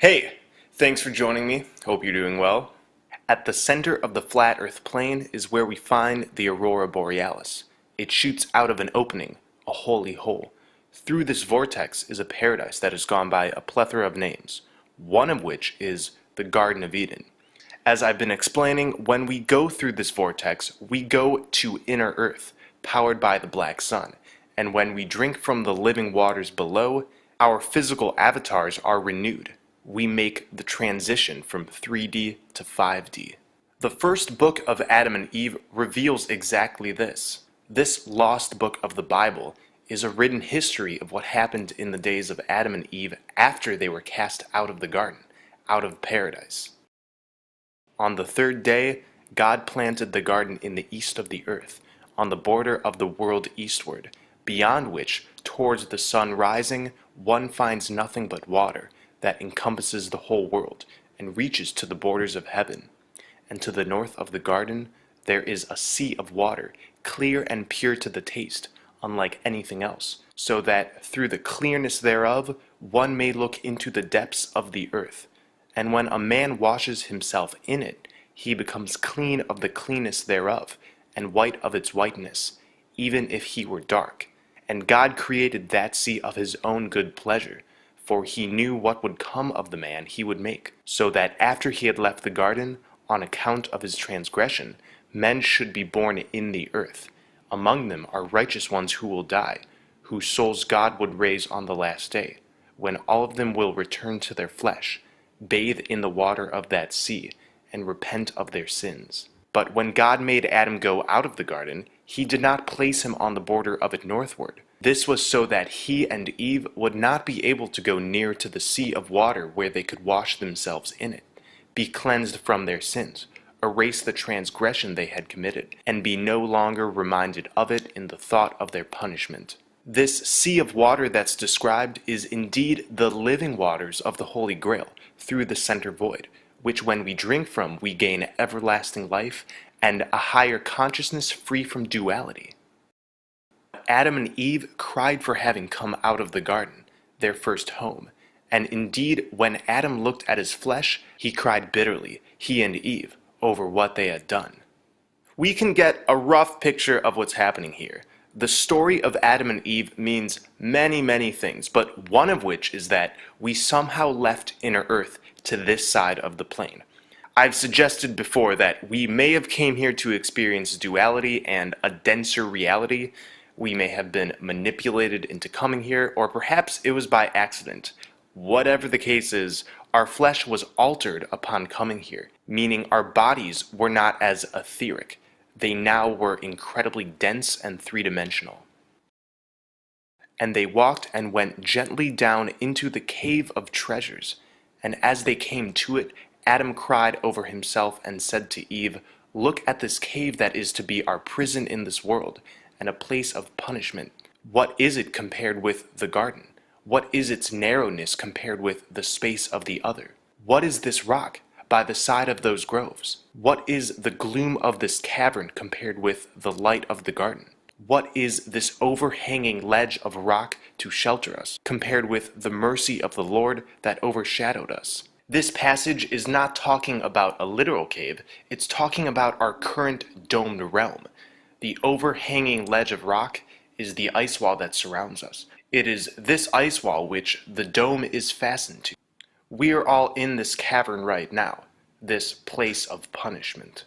Hey, thanks for joining me. Hope you're doing well. At the center of the flat Earth plane is where we find the aurora borealis. It shoots out of an opening, a holy hole. Through this vortex is a paradise that has gone by a plethora of names, one of which is the Garden of Eden. As I've been explaining, when we go through this vortex, we go to inner Earth, powered by the black sun. And when we drink from the living waters below, our physical avatars are renewed. We make the transition from 3D to 5D. The first book of Adam and Eve reveals exactly this. This lost book of the Bible is a written history of what happened in the days of Adam and Eve after they were cast out of the garden, out of paradise. On the third day, God planted the garden in the east of the earth, on the border of the world eastward, beyond which, towards the sun rising, one finds nothing but water that encompasses the whole world and reaches to the borders of heaven. And to the north of the garden there is a sea of water, clear and pure to the taste, unlike anything else, so that through the clearness thereof one may look into the depths of the earth. And when a man washes himself in it, he becomes clean of the cleanness thereof, and white of its whiteness, even if he were dark. And God created that sea of his own good pleasure, for he knew what would come of the man he would make, so that after he had left the garden, on account of his transgression, men should be born in the earth. Among them are righteous ones who will die, whose souls God would raise on the last day, when all of them will return to their flesh, bathe in the water of that sea, and repent of their sins. But when God made Adam go out of the garden, he did not place him on the border of it northward. This was so that he and Eve would not be able to go near to the sea of water where they could wash themselves in it, be cleansed from their sins, erase the transgression they had committed, and be no longer reminded of it in the thought of their punishment. This sea of water that's described is indeed the living waters of the Holy Grail through the center void, which when we drink from we gain everlasting life and a higher consciousness free from duality. Adam and Eve cried for having come out of the garden, their first home, and indeed when Adam looked at his flesh, he cried bitterly, he and Eve, over what they had done. We can get a rough picture of what's happening here. The story of Adam and Eve means many, many things, but one of which is that we somehow left inner Earth to this side of the plane. I've suggested before that we may have came here to experience duality and a denser reality. We may have been manipulated into coming here, or perhaps it was by accident. Whatever the case is, our flesh was altered upon coming here, meaning our bodies were not as etheric. They now were incredibly dense and three-dimensional. And they walked and went gently down into the cave of treasures. And as they came to it, Adam cried over himself and said to Eve, "Look at this cave that is to be our prison in this world, and a place of punishment. What is it compared with the garden? What is its narrowness compared with the space of the other? What is this rock by the side of those groves? What is the gloom of this cavern compared with the light of the garden? What is this overhanging ledge of rock to shelter us, compared with the mercy of the Lord that overshadowed us?" This passage is not talking about a literal cave, it's talking about our current domed realm. The overhanging ledge of rock is the ice wall that surrounds us. It is this ice wall which the dome is fastened to. We are all in this cavern right now, this place of punishment.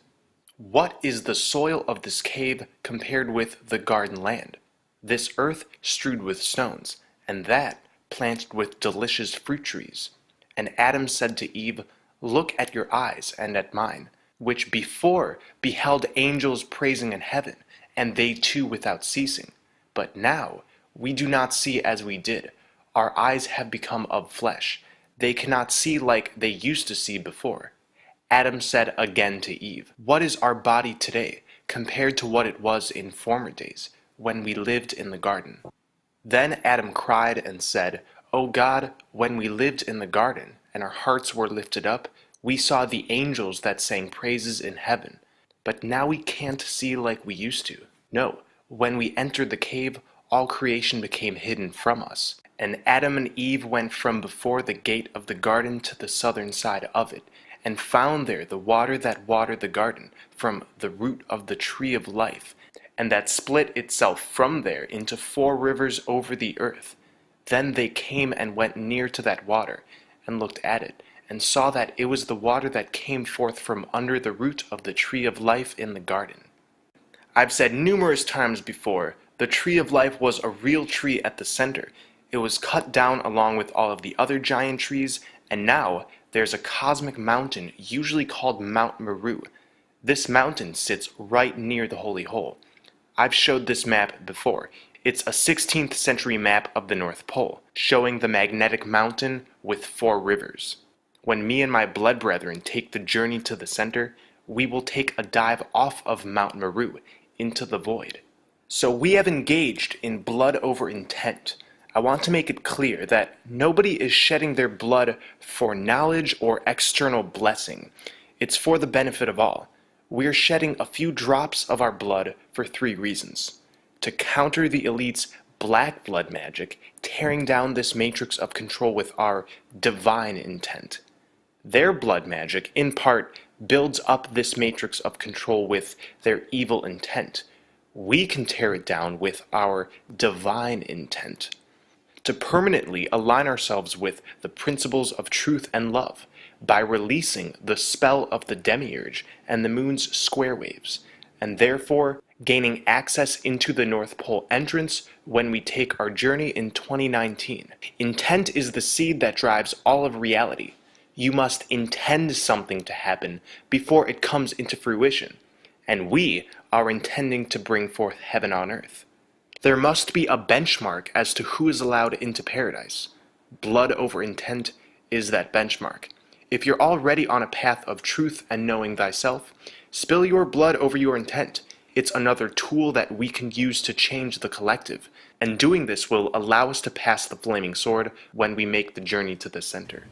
What is the soil of this cave compared with the garden land? This earth strewed with stones, and that planted with delicious fruit trees. And Adam said to Eve, "Look at your eyes and at mine, which before beheld angels praising in heaven, and they too without ceasing. But now we do not see as we did. Our eyes have become of flesh. They cannot see like they used to see before." Adam said again to Eve, "What is our body today compared to what it was in former days, when we lived in the garden?" Then Adam cried and said, "O God, when we lived in the garden, and our hearts were lifted up, we saw the angels that sang praises in heaven. But now we can't see like we used to. No, when we entered the cave, all creation became hidden from us. And Adam and Eve went from before the gate of the garden to the southern side of it, and found there the water that watered the garden from the root of the tree of life, and that split itself from there into 4 rivers over the earth. Then they came and went near to that water, and looked at it, and saw that it was the water that came forth from under the root of the tree of life in the garden. I've said numerous times before, the tree of life was a real tree at the center. It was cut down along with all of the other giant trees, and now there's a cosmic mountain usually called Mount Meru. This mountain sits right near the holy hole. I've showed this map before. It's a 16th century map of the North Pole, showing the magnetic mountain with 4 rivers. When me and my blood brethren take the journey to the center, we will take a dive off of Mount Meru into the void. So we have engaged in blood over intent. I want to make it clear that nobody is shedding their blood for knowledge or external blessing. It's for the benefit of all. We are shedding a few drops of our blood for 3 reasons. To counter the elite's black blood magic, tearing down this matrix of control with our divine intent. Their blood magic, in part, builds up this matrix of control with their evil intent. We can tear it down with our divine intent. To permanently align ourselves with the principles of truth and love by releasing the spell of the demiurge and the moon's square waves, and therefore gaining access into the North Pole entrance when we take our journey in 2019. Intent is the seed that drives all of reality. You must intend something to happen before it comes into fruition, and we are intending to bring forth heaven on earth. There must be a benchmark as to who is allowed into paradise. Blood over intent is that benchmark. If you're already on a path of truth and knowing thyself, spill your blood over your intent. It's another tool that we can use to change the collective, and doing this will allow us to pass the flaming sword when we make the journey to the center.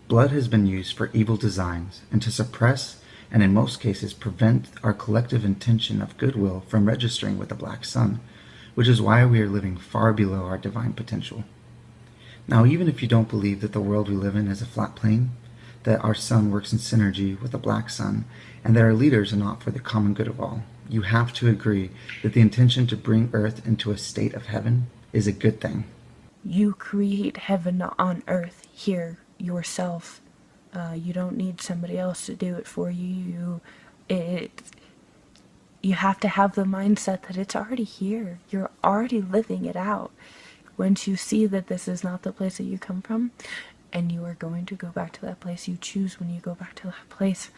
Blood has been used for evil designs and to suppress and in most cases prevent our collective intention of goodwill from registering with the Black Sun, which is why we are living far below our divine potential. Now, even if you don't believe that the world we live in is a flat plane, that our sun works in synergy with the Black Sun, and that our leaders are not for the common good of all, you have to agree that the intention to bring Earth into a state of heaven is a good thing. You create heaven on earth here yourself. You don't need somebody else to do it for you. You have to have the mindset that it's already here. You're already living it out. Once you see that this is not the place that you come from, and you are going to go back to that place, you choose when you go back to that place.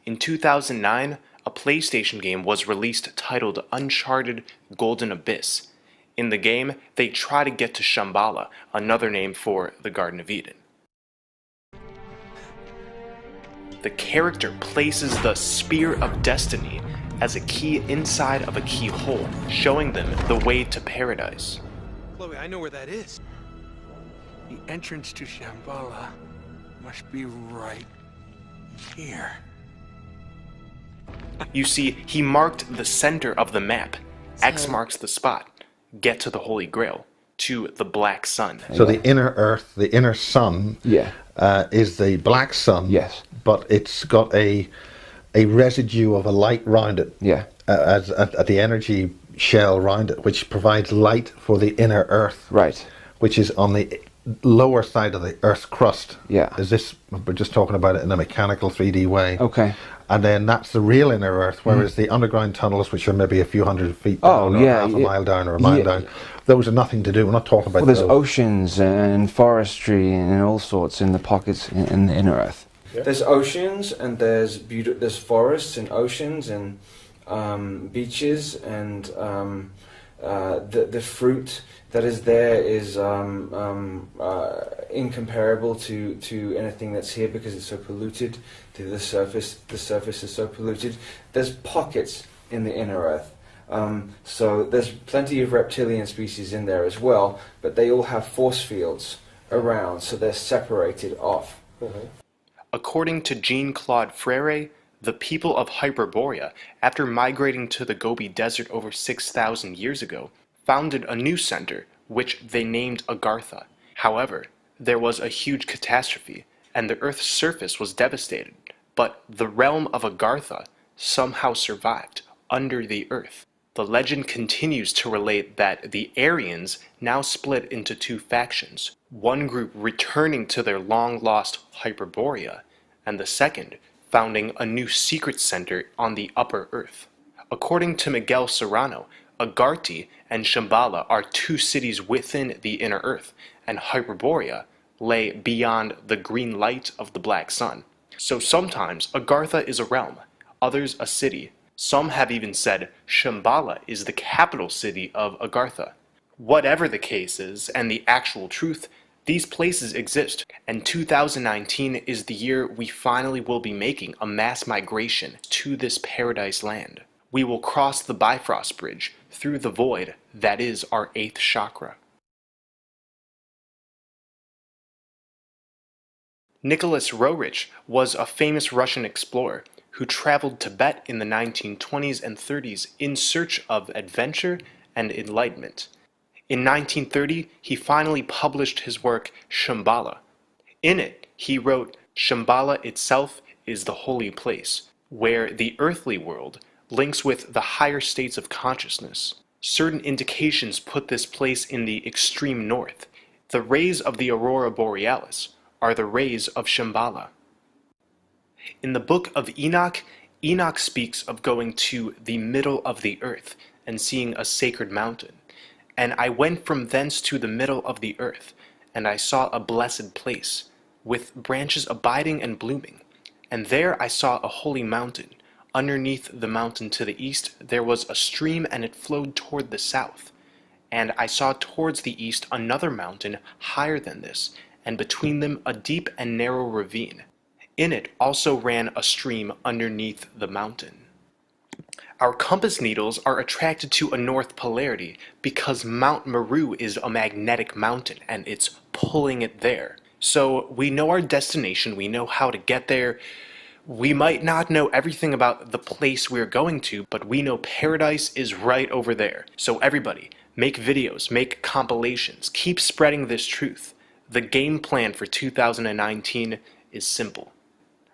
In 2009, a PlayStation game was released titled Uncharted Golden Abyss. In the game, they try to get to Shambhala, another name for the Garden of Eden. The character places the Spear of Destiny as a key inside of a keyhole, showing them the way to paradise. Chloe, I know where that is. The entrance to Shambhala must be right here. You see, he marked the center of the map. X marks the spot. Get to the Holy Grail, to the Black Sun. So the inner Earth, the inner Sun, is the Black Sun. Yes. But it's got a residue of a light round it. Yeah. At the energy shell round it, which provides light for the inner Earth. Right. Which is on the lower side of the Earth's crust. Yeah. We're just talking about it in a mechanical 3D way. Okay. And then that's the real inner Earth, whereas the underground tunnels, which are maybe a few hundred feet down, or half a mile down, or a mile down, those are nothing to do. We're not talking about there's those. oceans and forestry and all sorts in the pockets in the inner Earth. Yeah. There's oceans, and there's forests and oceans and beaches, and the fruit that is there is incomparable to anything that's here because it's so polluted. The surface is so polluted. There's pockets in the inner Earth. So there's plenty of reptilian species in there as well, but they all have force fields around, so they're separated off. According to Jean-Claude Frere, the people of Hyperborea, after migrating to the Gobi Desert over 6,000 years ago, founded a new center, which they named Agartha. However, there was a huge catastrophe, and the Earth's surface was devastated, but the realm of Agartha somehow survived under the Earth. The legend continues to relate that the Aryans now split into two factions, one group returning to their long-lost Hyperborea, and the second founding a new secret center on the Upper Earth. According to Miguel Serrano, Agartha and Shambhala are two cities within the inner Earth, and Hyperborea lay beyond the green light of the black sun. So sometimes Agartha is a realm, others a city. Some have even said Shambhala is the capital city of Agartha. Whatever the case is, and the actual truth, these places exist, and 2019 is the year we finally will be making a mass migration to this paradise land. We will cross the Bifrost Bridge through the void that is our 8th chakra. Nicholas Roerich was a famous Russian explorer who traveled Tibet in the 1920s and 30s in search of adventure and enlightenment. In 1930, he finally published his work Shambhala. In it, he wrote, "Shambhala itself is the holy place, where the earthly world links with the higher states of consciousness. Certain indications put this place in the extreme north. The rays of the aurora borealis are the rays of Shambhala." In the book of Enoch, Enoch speaks of going to the middle of the earth and seeing a sacred mountain. "And I went from thence to the middle of the earth, and I saw a blessed place, with branches abiding and blooming. And there I saw a holy mountain. Underneath the mountain to the east there was a stream, and it flowed toward the south. And I saw towards the east another mountain higher than this, and between them a deep and narrow ravine. In it also ran a stream underneath the mountain." Our compass needles are attracted to a north polarity because Mount Meru is a magnetic mountain and it's pulling it there. So we know our destination, we know how to get there. We might not know everything about the place we're going to, but we know paradise is right over there. So everybody, make videos, make compilations, keep spreading this truth. The game plan for 2019 is simple.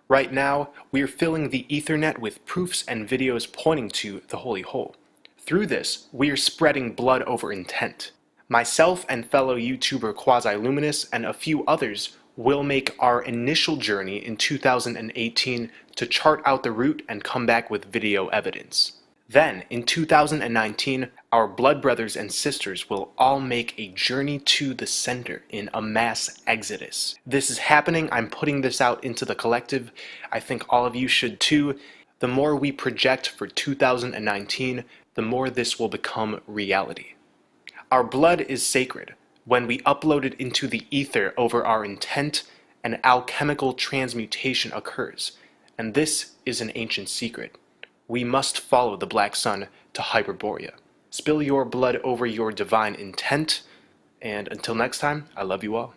Right now, we are filling the Ethernet with proofs and videos pointing to the Holy Hole. Through this, we are spreading blood over intent. Myself and fellow YouTuber Quasi-Luminous and a few others will make our initial journey in 2018 to chart out the route and come back with video evidence. Then, in 2019, our blood brothers and sisters will all make a journey to the center in a mass exodus. This is happening. I'm putting this out into the collective. I think all of you should too. The more we project for 2019, the more this will become reality. Our blood is sacred. When we upload it into the ether over our intent, an alchemical transmutation occurs, and this is an ancient secret. We must follow the black sun to Hyperborea. Spill your blood over your divine intent, and until next time, I love you all.